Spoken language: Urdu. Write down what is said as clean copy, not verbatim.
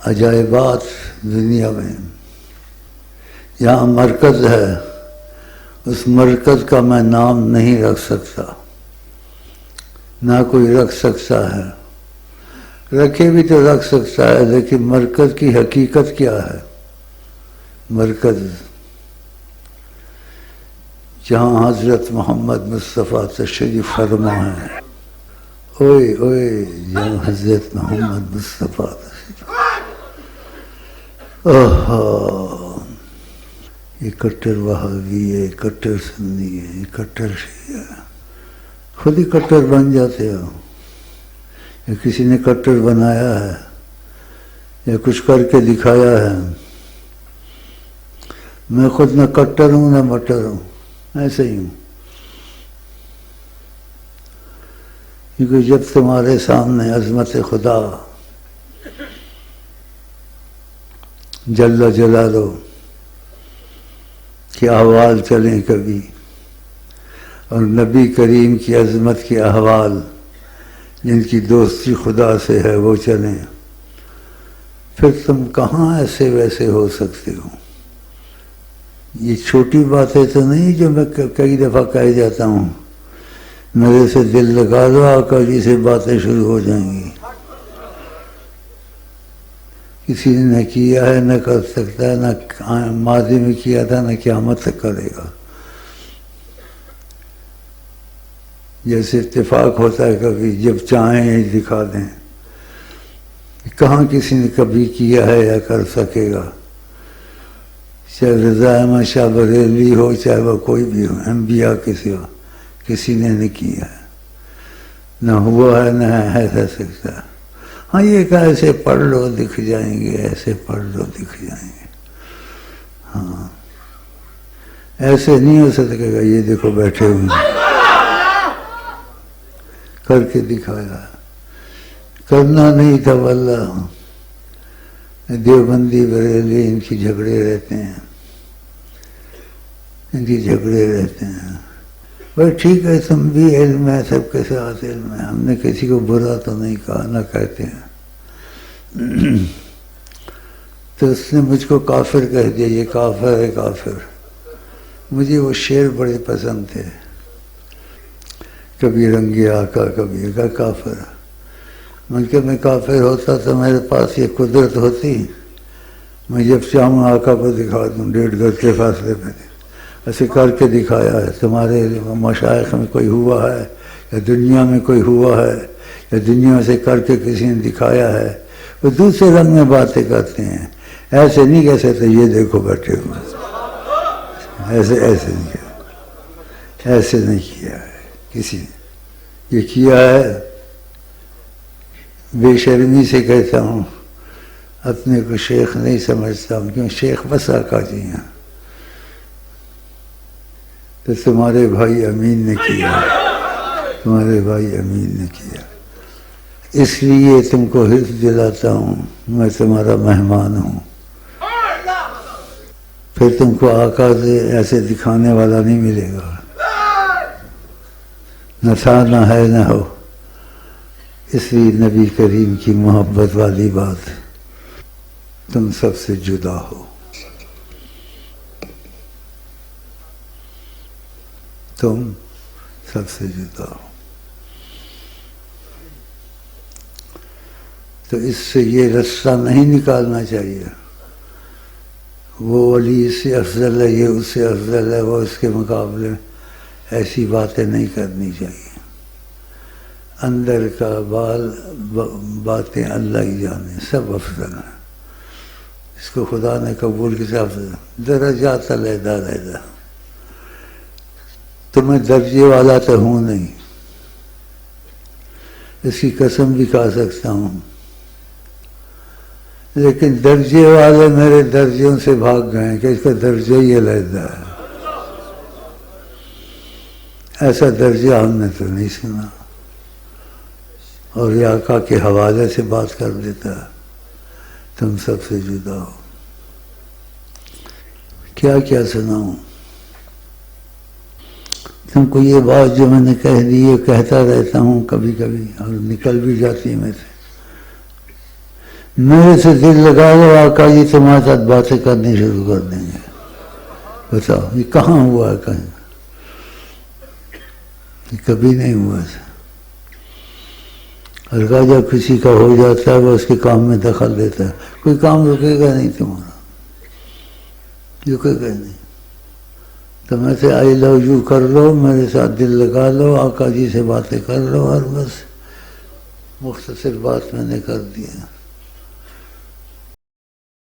عجائبات دنیا میں، یہاں مرکز ہے، اس مرکز کا میں نام نہیں رکھ سکتا، نہ کوئی رکھ سکتا ہے، رکھے بھی تو رکھ سکتا ہے، لیکن مرکز کی حقیقت کیا ہے؟ مرکز جہاں حضرت محمد مصطفیٰ تشریف فرما ہے، اوئے اوئے جہاں حضرت محمد مصطفیٰ تشریف، یہ کٹر وہابی ہے، کٹر سنی ہے، یہ کٹر شیعہ ہے، خود ہی کٹر بن جاتے ہو، یا کسی نے کٹر بنایا ہے یا کچھ کر کے دکھایا ہے۔ میں خود نہ کٹر ہوں نہ مٹر ہوں، ایسے ہی ہوں، کیونکہ جب تمہارے سامنے عظمت خدا جل جلالہ کے احوال چلیں کبھی، اور نبی کریم کی عظمت کے احوال جن کی دوستی خدا سے ہے وہ چلیں، پھر تم کہاں ایسے ویسے ہو سکتے ہو؟ یہ چھوٹی باتیں تو نہیں جو میں کئی دفعہ کہہ جاتا ہوں، میرے سے دل لگا لو، آقا جی سے باتیں شروع ہو جائیں گی۔ کسی نے نہ کیا ہے، نہ کر سکتا ہے، نہ ماضی میں کیا تھا، نہ قیامت تک کرے گا۔ جیسے اتفاق ہوتا ہے کبھی، جب چاہیں یہ دکھا دیں، کہاں کسی نے کبھی کیا ہے یا کر سکے گا؟ چاہے رضا احمد شاہ بریلوی ہو، چاہے وہ کوئی بھی ہو، انبیاء کسی نے نہیں کیا ہے، نہ ہوا ہے، نہ ہے سکتا۔ ہاں یہ کہ ایسے پڑھ لو دکھ جائیں گے، ایسے پڑھ لو دکھ جائیں گے، ہاں ایسے نہیں ہو سکے گا۔ یہ دیکھو بیٹھے ہوئے کر کے دکھایا، کرنا نہیں تھا واللہ۔ دیوبندی بریلی ان کی جھگڑے رہتے ہیں، ان کی جھگڑے رہتے ہیں۔ بھائی ٹھیک ہے، تم بھی علم ہے، سب کے ساتھ علم ہے، ہم نے کسی کو برا تو نہیں کہا، نہ کہتے ہیں۔ تو اس نے مجھ کو کافر کہہ دیا، یہ کافر ہے کافر۔ مجھے وہ شعر بڑے پسند تھے، کبھی رنگے آقا کبھی کا کافر۔ میں کافر ہوتا تو میرے پاس یہ قدرت ہوتی، میں جب چاہوں آقا کو دکھا دوں 1.5 گز کے فاصلے میں۔ ایسے کر کے دکھایا ہے۔ تمہارے مشائخ میں کوئی ہوا ہے، یا دنیا میں کوئی ہوا ہے، یا دنیا سے کر کے کسی نے دکھایا ہے؟ وہ دوسرے رنگ میں باتیں کرتے ہیں، ایسے نہیں کہہ سکتے یہ دیکھو بیٹھے ہوئے، ایسے نہیں کیا، ایسے نہیں کیا ہے کسی نے۔ یہ کیا ہے بے شرمی سے کہتا ہوں، اپنے کو شیخ نہیں سمجھتا ہوں، کیوں شیخ بس آقا جی ہیں۔ تو تمہارے بھائی امین نے کیا، تمہارے بھائی امین نے کیا، اس لیے تم کو حفظ دلاتا ہوں، میں تمہارا مہمان ہوں۔ پھر تم کو آقا سے ایسے دکھانے والا نہیں ملے گا، نہ تھا، نہ ہے، نہ ہو۔ اس لیے نبی کریم کی محبت والی بات، تم سب سے جدا ہو، تم سب سے جدا ہو۔ تو اس سے یہ رستہ نہیں نکالنا چاہیے، وہ ولی اس سے افضل ہے، یہ اس سے افضل ہے، وہ اس کے مقابلے میں، ایسی باتیں نہیں کرنی چاہیے۔ اندر کا باتیں اللہ ہی جانے، سب افضل ہیں۔ اس کو خدا نے قبول کیا، افضل درجات علیحدہ علیحدہ۔ تو میں درجے والا تو ہوں نہیں، اس کی قسم بھی کھا سکتا ہوں، لیکن درجے والے میرے درجوں سے بھاگ گئے کہ اس کا درجہ ہی علیحدہ ہے۔ ایسا درجہ ہم نے تو نہیں سنا، اور یہ آقا کے حوالے سے بات کر دیتا ہے، تم سب سے جدا ہو۔ کیا کیا سناؤں تم کو؟ یہ بات جو میں نے کہہ دی، یہ کہتا رہتا ہوں کبھی کبھی، اور نکل بھی جاتی ہے میں سے۔ میرے سے دل لگا لو، آقا جی تمہارے ساتھ باتیں کرنی شروع کر دیں گے. بتاؤ یہ کہاں ہوا ہے؟ کہیں یہ کبھی نہیں ہوا تھا. اور کہا جب کسی کا ہو جاتا ہے وہ اس کے کام میں دخل دیتا ہے. کوئی کام رکے گا نہیں تمہارا، رکے گا نہیں. تو میں سے آئی لو یو کر لو، میرے ساتھ دل لگا لو، آقا جی سے باتیں کر لو، اور بس مختصر بات میں نے کر دیا.